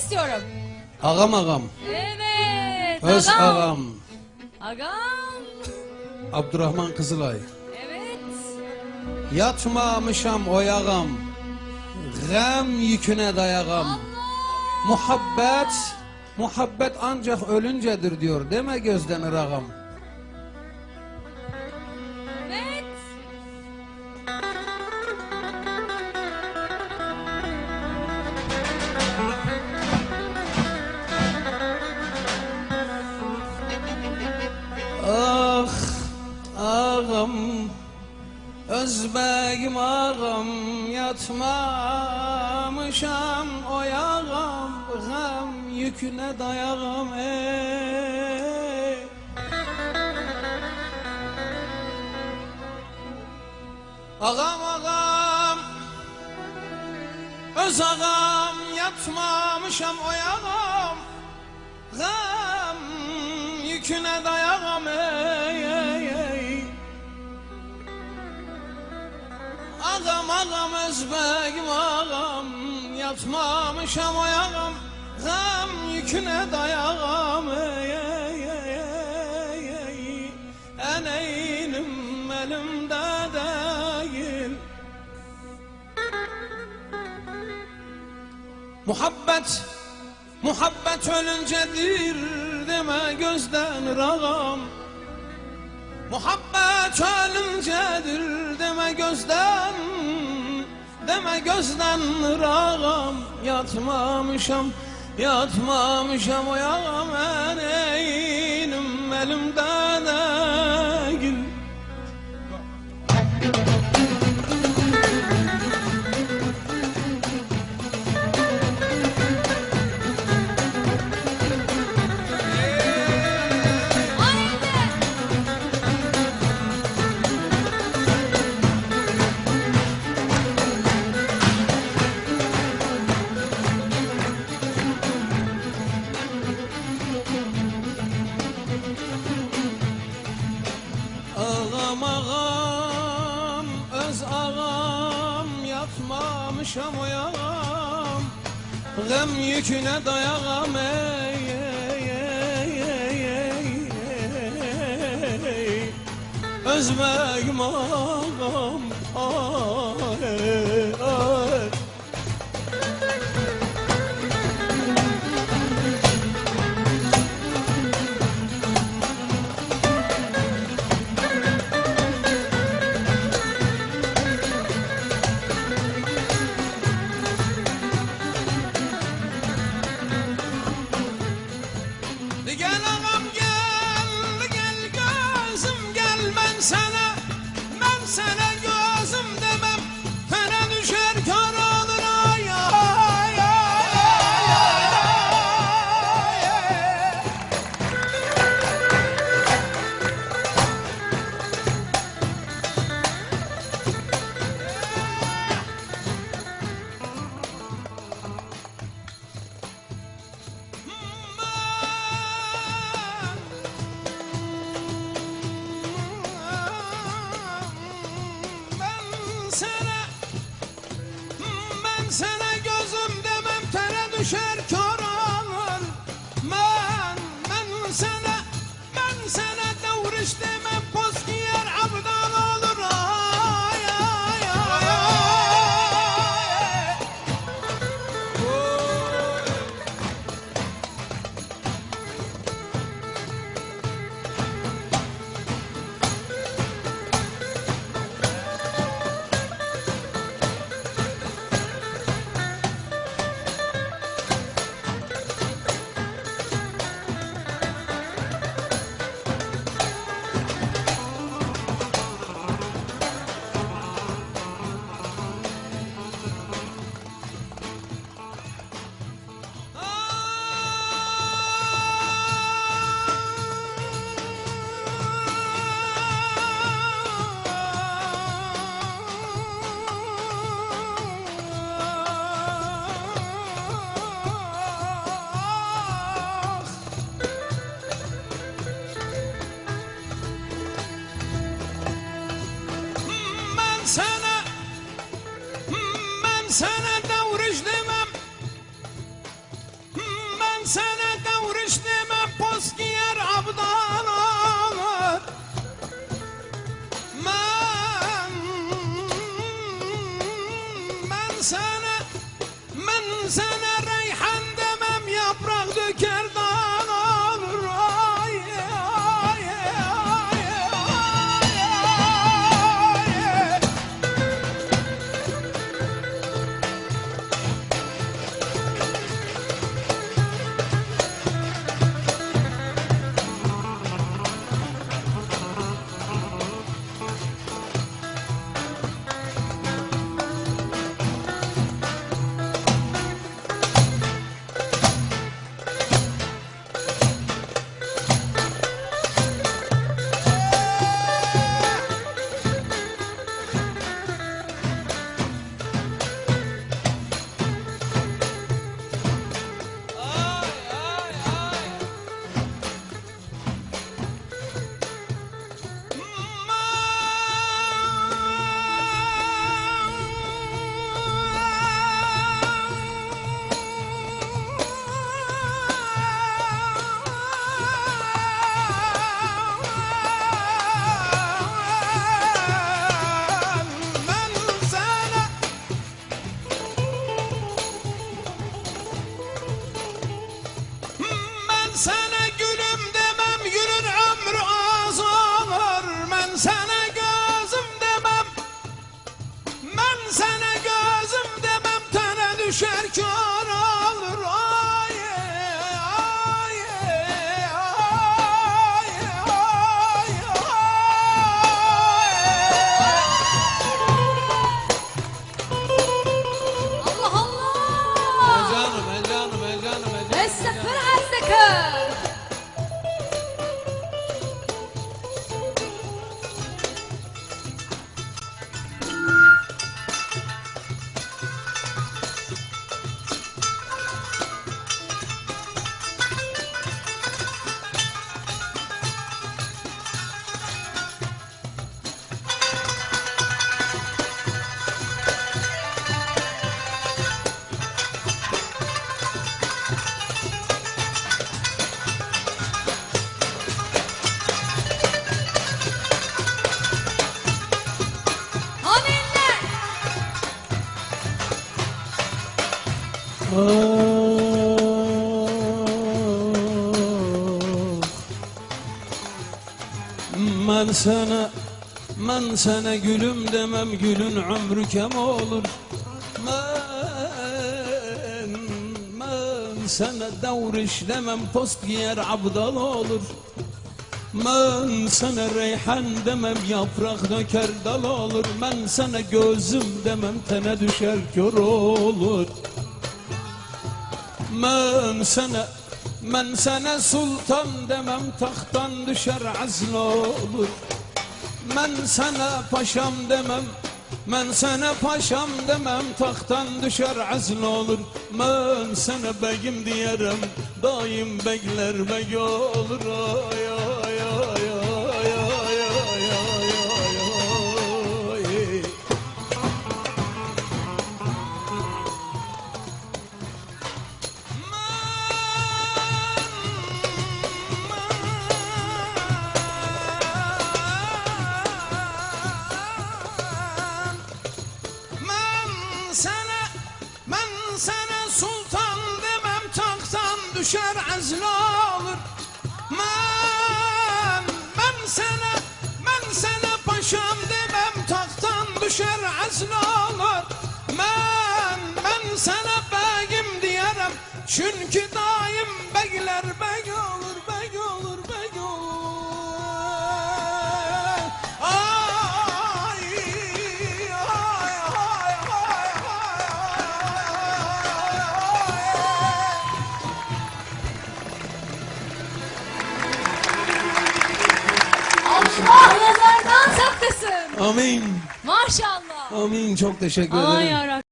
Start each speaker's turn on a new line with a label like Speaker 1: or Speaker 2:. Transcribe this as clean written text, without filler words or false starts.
Speaker 1: istiyorum.
Speaker 2: Ağam ağam.
Speaker 1: Evet.
Speaker 2: Öz ağam.
Speaker 1: Ağam.
Speaker 2: Abdurrahman Kızılay.
Speaker 1: Evet.
Speaker 2: Yatmamışam oyağam. Gəm yüküne dayağam. Muhabbet ancak ölüncedir diyor. Deme gözden ırağam.
Speaker 1: Evet.
Speaker 2: Ah ağam, özbəyim ağam, yatmamışam oyağam, gəm yüküne dayağam ey. Ağam ağam, öz ağam, yatmamışam oyağam, gəm yüküne dayağam ey, ey, ey. Ağam ağam, özbəyim ağam, yatmamışam oyağam, gəm yüküne dayağam ey, ey, ey, ey, ey. Ənəynim elimdə deyil. Muhabbet ölüncedir deme gözden ırağam. Muhabbet ölüncedir deme gözden ırağam. Yatmamışam oyağam, eneynim elimden değil. Ağam ağam, öz ağam, yatmamışam oyağam, gəm yüküne dayağam ey, ey, ey, ey, ey, ey. Özbəyim ağam, ay, ay. Gel ağam gel, gel gözüm gel, ben sana gözüm demem, fena düşer kör olur ay, ay, ay, ay, ay. Ben sana gözüm demem, tere düşer kör olur. Ben sana davriş demem, poz giyer abdan olur ay, ay, ay, ay. Ben sana davriş demem, sana reyhan demem, yaprak döker dağ olur. Ay, ay, ay, ay, ay. Sana gülüm demem, gülün ömrü az olur. Ben sana gözüm demem, ben sana gözüm demem, tane düşer kör olur. Ay, ay, ay, ay,
Speaker 1: Allah Allah.
Speaker 2: Canım, canım, canım,
Speaker 1: السفر على السكر.
Speaker 2: Ben sana gülüm demem, gülün ömrü kem olur. Ben sana davriş demem, post giyer abdal olur. Ben sana reyhan demem, yaprak döker dal olur. Ben sana gözüm demem, tene düşer kör olur. Ben sana sultan demem, tahttan düşer azl olur. Ben sana paşam demem, ben sana paşam demem, tahttan düşer azl olur. Ben sana begim diyerim, daim begler beg olur. Ay, ay, ay, ay, ay, ay, ay, ay. Ben sana sultan demem, tahttan düşer azl olur. Ben sana paşam demem, tahttan düşer azl olur. Ben sana begim diyerim, çünkü daim begler beg olur, beg olur, beg olur. Ay, ay, ay, ay,
Speaker 1: Allah nazardan saklasın.
Speaker 2: Amin.
Speaker 1: Maşallah.
Speaker 2: Amin. Çok teşekkür
Speaker 1: Aman
Speaker 2: ederim.
Speaker 1: yarabbim.